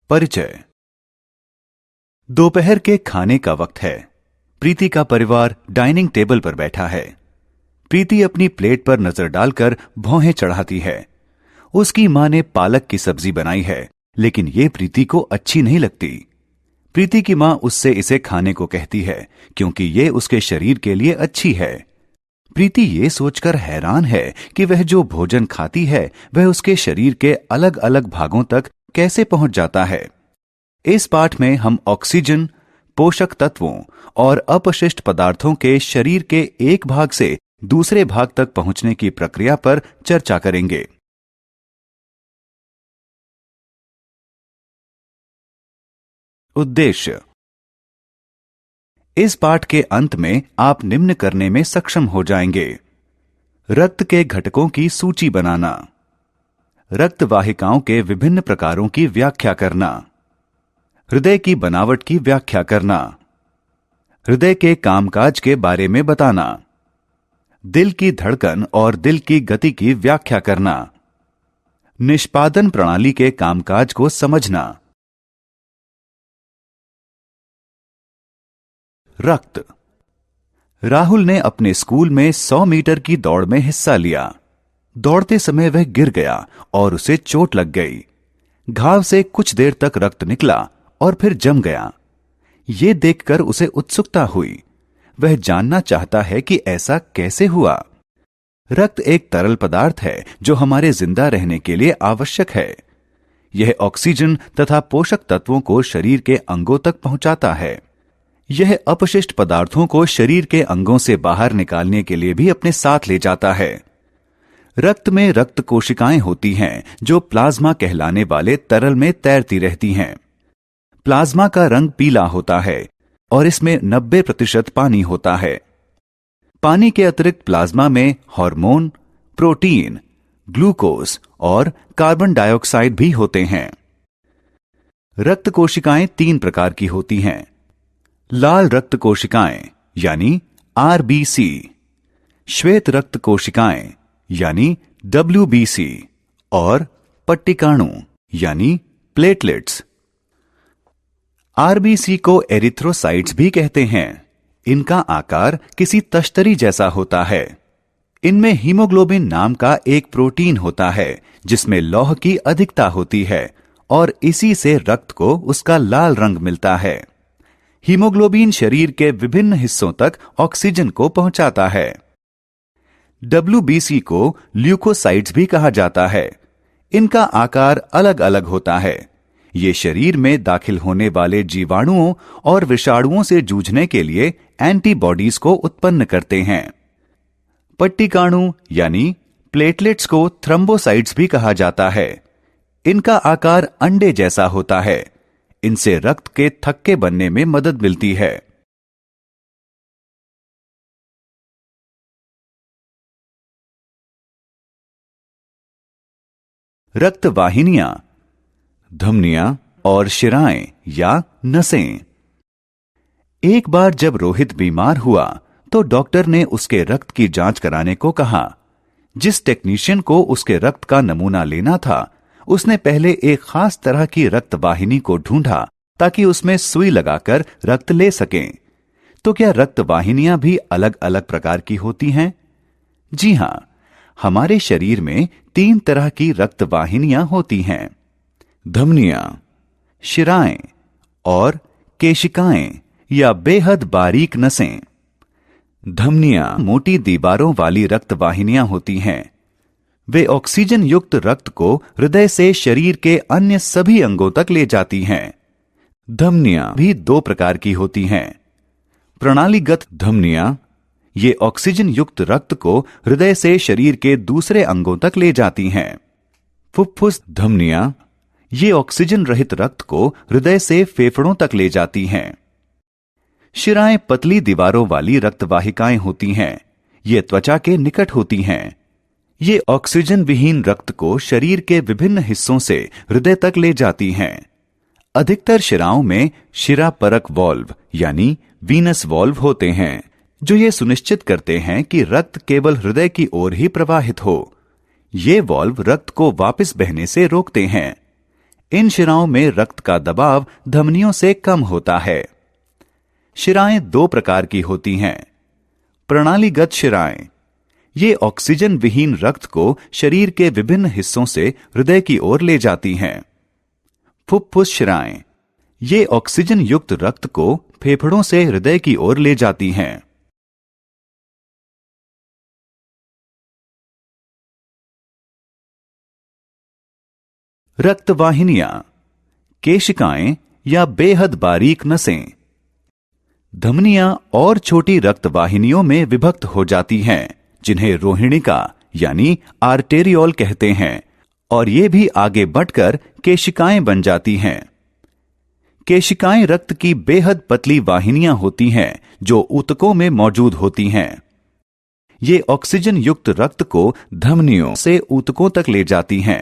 परिचय। दोपहर के खाने का वक्त है। प्रीति का परिवार डाइनिंग टेबल पर बैठा है। प्रीति अपनी प्लेट पर नजर डालकर भौहें चढ़ाती है। उसकी मां ने पालक की सब्जी बनाई है, लेकिन यह प्रीति को अच्छी नहीं लगती। प्रीति की मां उससे इसे खाने को कहती है क्योंकि यह उसके शरीर के लिए अच्छी है। प्रीति ये सोचकर हैरान है कि वह जो भोजन खाती है वह उसके शरीर के अलग अलग भागों तक कैसे पहुंच जाता है। इस पाठ में हम ऑक्सीजन, पोषक तत्वों और अपशिष्ट पदार्थों के शरीर के एक भाग से दूसरे भाग तक पहुंचने की प्रक्रिया पर चर्चा करेंगे। उद्देश्य। इस पाठ के अंत में आप निम्न करने में सक्षम हो जाएंगे: रक्त के घटकों की सूची बनाना, रक्त वाहिकाओं के विभिन्न प्रकारों की व्याख्या करना, हृदय की बनावट की व्याख्या करना, हृदय के कामकाज के बारे में बताना, दिल की धड़कन और दिल की गति की व्याख्या करना, निष्पादन प्रणाली के कामकाज को समझना। रक्त। राहुल ने अपने स्कूल में 100 मीटर की दौड़ में हिस्सा लिया। दौड़ते समय वह गिर गया और उसे चोट लग गई। घाव से कुछ देर तक रक्त निकला और फिर जम गया। ये देखकर उसे उत्सुकता हुई। वह जानना चाहता है कि ऐसा कैसे हुआ। रक्त एक तरल पदार्थ है जो हमारे जिंदा रहने के लिए आवश्यक है। यह ऑक्सीजन तथा पोषक तत्वों को शरीर के अंगों तक पहुंचाता है। यह अपशिष्ट पदार्थों को शरीर के अंगों से बाहर निकालने के लिए भी अपने साथ ले जाता है। रक्त में रक्त कोशिकाएं होती हैं जो प्लाज्मा कहलाने वाले तरल में तैरती रहती हैं। प्लाज्मा का रंग पीला होता है और इसमें 90% पानी होता है। पानी के अतिरिक्त प्लाज्मा में हार्मोन, प्रोटीन, ग्लूकोज और कार्बन डाइऑक्साइड भी होते हैं। रक्त कोशिकाएं 3 प्रकार की होती हैं: लाल रक्त कोशिकाएं यानी आरबीसी, श्वेत रक्त कोशिकाएं यानी डब्ल्यूबीसी और पट्टिकाणु यानी प्लेटलेट्स। आरबीसी को एरिथ्रोसाइट्स भी कहते हैं। इनका आकार किसी तश्तरी जैसा होता है। इनमें हीमोग्लोबिन नाम का एक प्रोटीन होता है जिसमें लौह की अधिकता होती है और इसी से रक्त को उसका लाल रंग मिलता है। हीमोग्लोबिन शरीर के विभिन्न हिस्सों तक ऑक्सीजन को पहुंचाता है। डब्ल्यूबीसी को ल्यूकोसाइट्स भी कहा जाता है। इनका आकार अलग अलग होता है। ये शरीर में दाखिल होने वाले जीवाणुओं और विषाणुओं से जूझने के लिए एंटीबॉडीज को उत्पन्न करते हैं। पट्टिकाणु यानी प्लेटलेट्स को थ्रम्बोसाइट्स भी कहा जाता है। इनका आकार अंडे जैसा होता है। इनसे रक्त के थक्के बनने में मदद मिलती है। रक्त वाहिनियां, धमनियां और शिराएं या नसें। एक बार जब रोहित बीमार हुआ तो डॉक्टर ने उसके रक्त की जांच कराने को कहा। जिस टेक्नीशियन को उसके रक्त का नमूना लेना था उसने पहले एक खास तरह की रक्त वाहिनी को ढूंढा ताकि उसमें सुई लगाकर रक्त ले सकें। तो क्या रक्त वाहिनियां भी अलग अलग प्रकार की होती हैं? जी हां, हमारे शरीर में 3 तरह की रक्त वाहिनियां होती हैं: धमनियां, शिराएं और केशिकाएं या बेहद बारीक नसें। धमनियां मोटी दीवारों वाली रक्त वाहिनियां होती हैं। वे ऑक्सीजन युक्त रक्त को हृदय से शरीर के अन्य सभी अंगों तक ले जाती हैं। धमनियां भी 2 प्रकार की होती हैं: प्रणालीगत धमनियां, ये ऑक्सीजन युक्त रक्त को हृदय से शरीर के दूसरे अंगों तक ले जाती हैं। फुफ्फुस धमनियां, ये ऑक्सीजन रहित रक्त को हृदय से फेफड़ों तक ले जाती हैं। शिराएं पतली दीवारों वाली रक्तवाहिकाएं होती हैं। ये त्वचा के निकट होती हैं। ये ऑक्सीजन विहीन रक्त को शरीर के विभिन्न हिस्सों से हृदय तक ले जाती हैं। अधिकतर शिराओं में शिरा परक वाल्व यानी वीनस वाल्व होते हैं जो ये सुनिश्चित करते हैं कि रक्त केवल हृदय की ओर ही प्रवाहित हो। ये वाल्व रक्त को वापस बहने से रोकते हैं। इन शिराओं में रक्त का दबाव धमनियों से कम होता है। शिराएं दो प्रकार की होती हैं। प्रणालीगत शिराएं, ये ऑक्सीजन विहीन रक्त को शरीर के विभिन्न हिस्सों से हृदय की ओर ले जाती हैं। फुफ्फुस शिराएं, ये ऑक्सीजन युक्त रक्त को फेफड़ों से हृदय की ओर ले जाती हैं। रक्तवाहिनियां, केशिकाएं या बेहद बारीक नसें। धमनियां और छोटी रक्तवाहिनियों में विभक्त हो जाती हैं, जिन्हें रोहिणिका यानी आर्टेरियोल कहते हैं, और ये भी आगे बढ़कर केशिकाएं बन जाती हैं। केशिकाएं रक्त की बेहद पतली वाहिनियां होती हैं जो ऊतकों में मौजूद होती हैं। ये ऑक्सीजन युक्त रक्त को धमनियों से ऊतकों तक ले जाती हैं।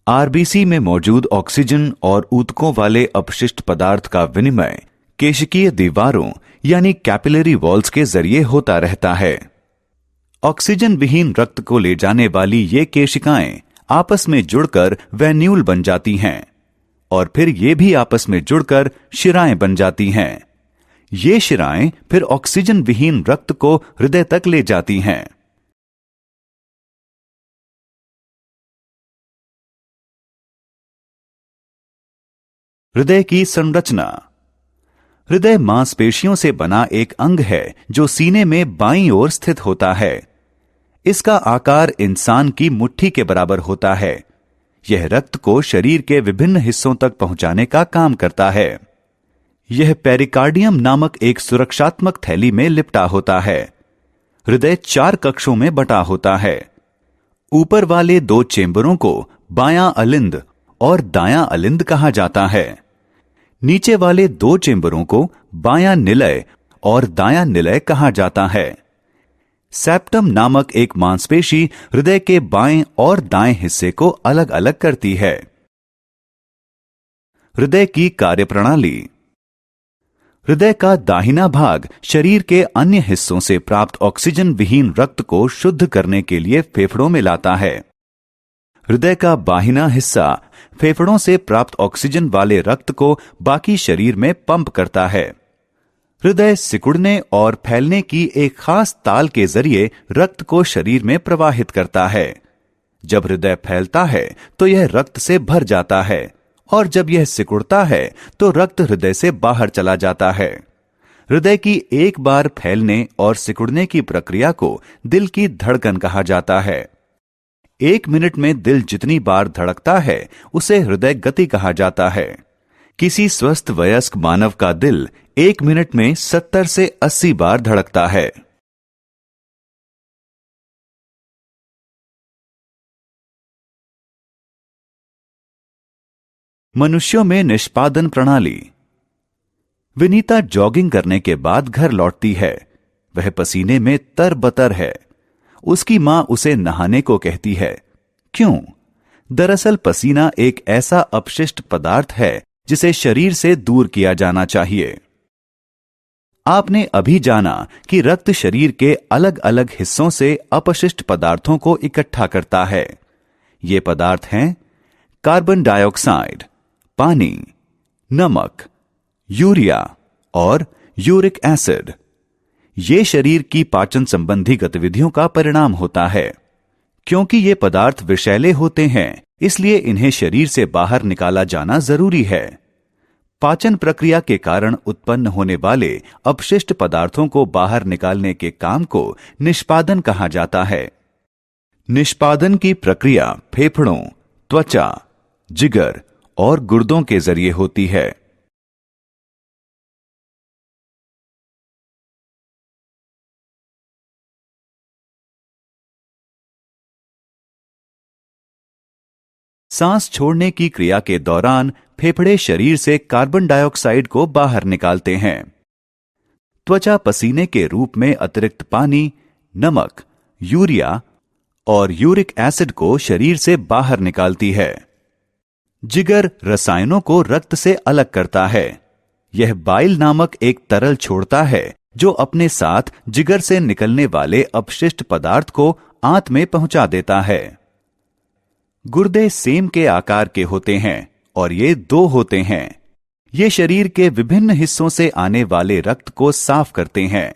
आरबीसी में मौजूद ऑक्सीजन और ऊतकों वाले अपशिष्ट पदार्थ का विनिमय केशिकीय दीवारों यानी कैपिलरी वॉल्स के जरिए होता रहता है। ऑक्सीजन विहीन रक्त को ले जाने वाली ये केशिकाएं आपस में जुड़कर वेन्यूल बन जाती हैं और फिर ये भी आपस में जुड़कर शिराएं बन जाती हैं। ये शिराएं फिर ऑक्सीजन विहीन रक्त को हृदय तक ले जाती हैं। हृदय की संरचना। हृदय मांसपेशियों से बना एक अंग है जो सीने में बाईं ओर स्थित होता है। इसका आकार इंसान की मुट्ठी के बराबर होता है। यह रक्त को शरीर के विभिन्न हिस्सों तक पहुंचाने का काम करता है। यह पेरिकार्डियम नामक एक सुरक्षात्मक थैली में लिपटा होता है। हृदय 4 कक्षों में बटा होता है। ऊपर वाले 2 चेंबरों को बायां अलिंद और दायां अलिंद कहा जाता है। नीचे वाले 2 चेंबरों को बायां निलय और दायां निलय कहा जाता है। सेप्टम नामक एक मांसपेशी हृदय के बाएं और दाएं हिस्से को अलग अलग करती है। हृदय की कार्यप्रणाली। हृदय का दाहिना भाग शरीर के अन्य हिस्सों से प्राप्त ऑक्सीजन विहीन रक्त को शुद्ध करने के लिए फेफड़ों में लाता है। हृदय का बाहिना हिस्सा फेफड़ों से प्राप्त ऑक्सीजन वाले रक्त को बाकी शरीर में पंप करता है। हृदय सिकुड़ने और फैलने की एक खास ताल के जरिए रक्त को शरीर में प्रवाहित करता है। जब हृदय फैलता है तो यह रक्त से भर जाता है और जब यह सिकुड़ता है तो रक्त हृदय से बाहर चला जाता है। हृदय की एक बार फैलने और सिकुड़ने की प्रक्रिया को दिल की धड़कन कहा जाता है। 1 मिनट में दिल जितनी बार धड़कता है उसे हृदय गति कहा जाता है। किसी स्वस्थ वयस्क मानव का दिल 1 मिनट में 70 से 80 बार धड़कता है। मनुष्यों में निष्पादन प्रणाली। विनीता जॉगिंग करने के बाद घर लौटती है। वह पसीने में तरबतर है। उसकी मां उसे नहाने को कहती है। क्यों? दरअसल पसीना एक ऐसा अपशिष्ट पदार्थ है जिसे शरीर से दूर किया जाना चाहिए। आपने अभी जाना कि रक्त शरीर के अलग अलग हिस्सों से अपशिष्ट पदार्थों को इकट्ठा करता है। ये पदार्थ हैं कार्बन डाइऑक्साइड, पानी, नमक, यूरिया और यूरिक एसिड। ये शरीर की पाचन संबंधी गतिविधियों का परिणाम होता है। क्योंकि ये पदार्थ विषैले होते हैं, इसलिए इन्हें शरीर से बाहर निकाला जाना जरूरी है। पाचन प्रक्रिया के कारण उत्पन्न होने वाले अपशिष्ट पदार्थों को बाहर निकालने के काम को निष्पादन कहा जाता है। निष्पादन की प्रक्रिया फेफड़ों, त्वचा, जिगर और गुर्दों के जरिए होती है। सांस छोड़ने की क्रिया के दौरान फेफड़े शरीर से कार्बन डाइऑक्साइड को बाहर निकालते हैं। त्वचा पसीने के रूप में अतिरिक्त पानी, नमक, यूरिया और यूरिक एसिड को शरीर से बाहर निकालती है। जिगर रसायनों को रक्त से अलग करता है। यह बाइल नामक एक तरल छोड़ता है जो अपने साथ जिगर से निकलने वाले अपशिष्ट पदार्थ को आंत में पहुंचा देता है। गुर्दे सेम के आकार के होते हैं और ये दो होते हैं। ये शरीर के विभिन्न हिस्सों से आने वाले रक्त को साफ करते हैं।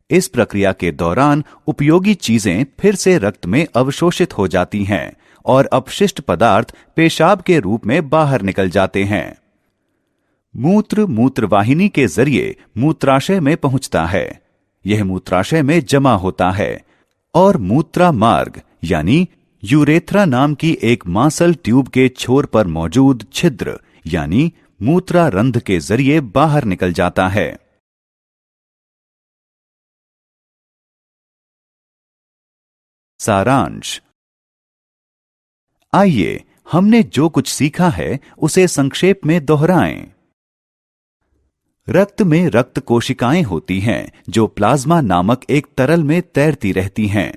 इस प्रक्रिया के दौरान उपयोगी चीजें फिर से रक्त में अवशोषित हो जाती हैं और अपशिष्ट पदार्थ पेशाब के रूप में बाहर निकल जाते हैं। मूत्र मूत्रवाहिनी के जरिए मूत्राशय में पहुंचता है। यह मूत्राशय में जमा होता है और मूत्रा मार्ग यानी यूरेथ्रा नाम की एक मांसल ट्यूब के छोर पर मौजूद छिद्र यानी मूत्रारंध्र के जरिए बाहर निकल जाता है। सारांश। आइए हमने जो कुछ सीखा है उसे संक्षेप में दोहराएं। रक्त में रक्त कोशिकाएं होती हैं जो प्लाज्मा नामक एक तरल में तैरती रहती हैं।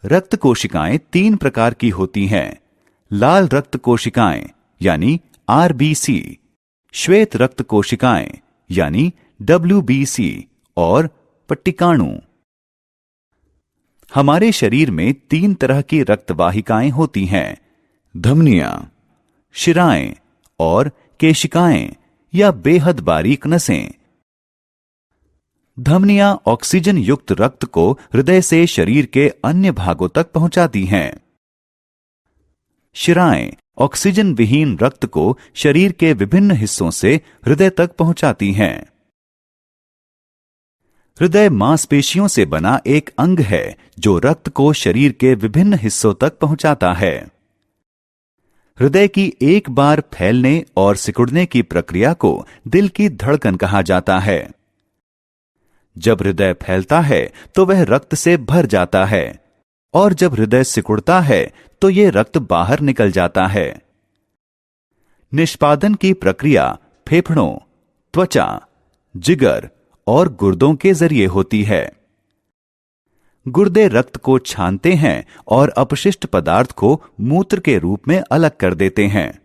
रक्त कोशिकाएं तीन प्रकार की होती हैं। लाल रक्त कोशिकाएं यानी आरबीसी, श्वेत रक्त कोशिकाएं यानी डब्ल्यूबीसी और पट्टिकाणु। हमारे शरीर में तीन तरह की रक्तवाहिकाएं होती हैं, धमनियां, शिराएं और केशिकाएं या बेहद बारीक नसें। धमनियां ऑक्सीजन युक्त रक्त को हृदय से शरीर के अन्य भागों तक पहुंचाती हैं। शिराएं ऑक्सीजन विहीन रक्त को शरीर के विभिन्न हिस्सों से हृदय तक पहुंचाती हैं। हृदय मांसपेशियों से बना एक अंग है जो रक्त को शरीर के विभिन्न हिस्सों तक पहुंचाता है। हृदय की एक बार फैलने और सिकुड़ने की प्रक्रिया को दिल की धड़कन कहा जाता है। जब हृदय फैलता है तो वह रक्त से भर जाता है और जब हृदय सिकुड़ता है तो यह रक्त बाहर निकल जाता है। निष्पादन की प्रक्रिया फेफड़ों, त्वचा, जिगर और गुर्दों के जरिए होती है। गुर्दे रक्त को छानते हैं और अपशिष्ट पदार्थ को मूत्र के रूप में अलग कर देते हैं।